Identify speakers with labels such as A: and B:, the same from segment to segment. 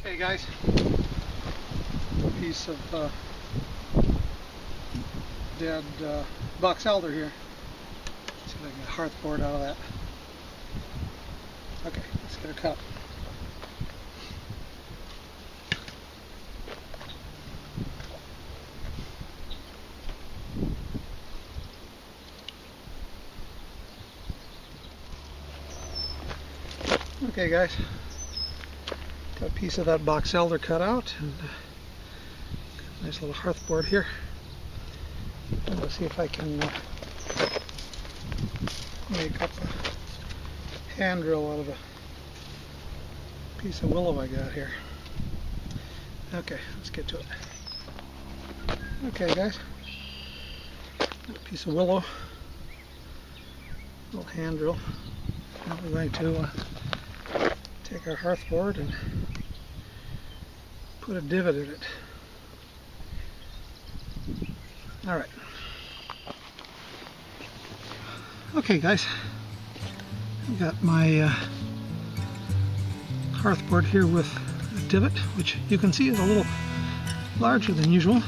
A: Okay guys, piece of dead box elder here. Let's see if I can get a hearth board out of that. Okay, let's get a cup. Okay guys, got a piece of that box elder cut out, and a nice little hearth board here. Let's see if I can make up a hand drill out of a piece of willow I got here. Okay, let's get to it. Okay guys, got a piece of willow, little hand drill. Now we're going to take our hearth board and put a divot in it. Alright. Okay guys, I've got my hearth board here with a divot, which you can see is a little larger than usual.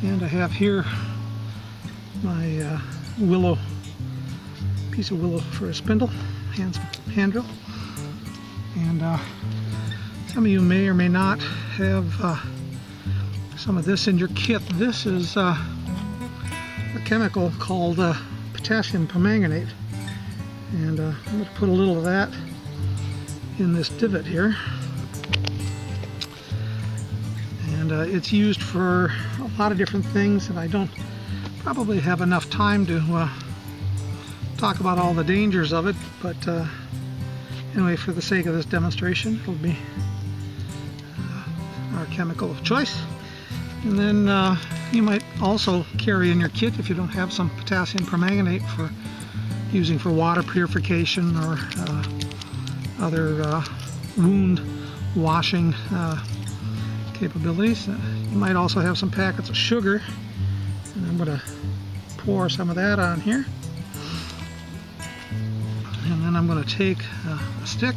A: And I have here my willow, piece of willow for a spindle, hand drill. And some of you may or may not have some of this in your kit. This is a chemical called potassium permanganate, and I'm going to put a little of that in this divot here. And it's used for a lot of different things, and I don't probably have enough time to talk about all the dangers of it, but anyway, for the sake of this demonstration, it'll be our chemical of choice. And then you might also carry in your kit, if you don't have some potassium permanganate for using for water purification or other wound washing capabilities. You might also have some packets of sugar, and I'm going to pour some of that on here. And then I'm going to take a stick,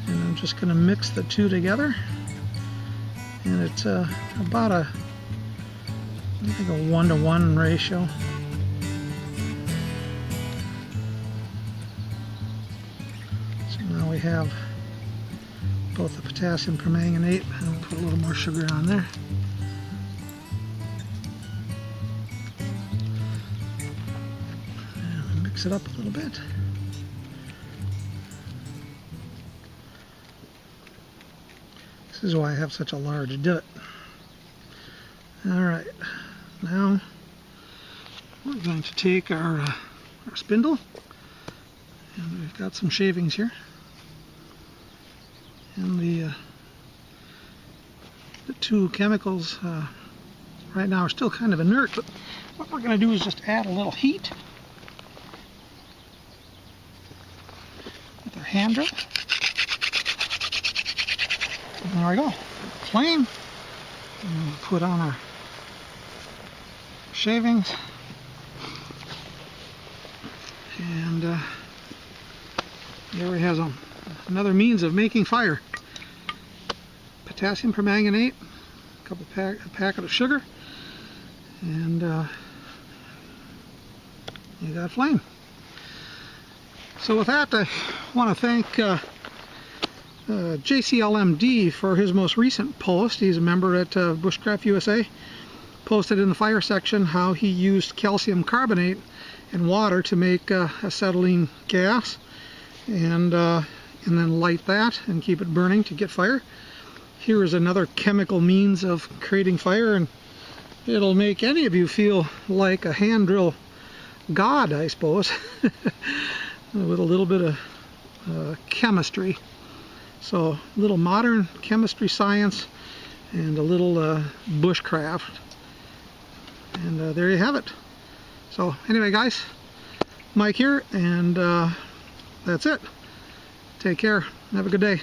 A: and I'm just going to mix the two together. And it's about I think a 1-to-1 ratio. So now we have both the potassium permanganate, and I'll put a little more sugar on there. And mix it up a little bit. This is why I have such a large divot. Alright, now we're going to take our spindle, and we've got some shavings here, and the two chemicals right now are still kind of inert, but what we're going to do is just add a little heat with our hand drill. And there we go, flame. And we'll put on our shavings, and there we have another means of making fire. Potassium permanganate, a packet of sugar, and you got flame. So with that, I want to thank JCLMD for his most recent post. He's a member at Bushcraft USA. Posted in the fire section how he used calcium carbonate and water to make acetylene gas, and then light that and keep it burning to get fire. Here is another chemical means of creating fire, and it'll make any of you feel like a hand drill god, I suppose, with a little bit of chemistry. So a little modern chemistry science and a little bushcraft, and there you have it. So anyway guys, Mike here, and that's it. Take care. Have a good day.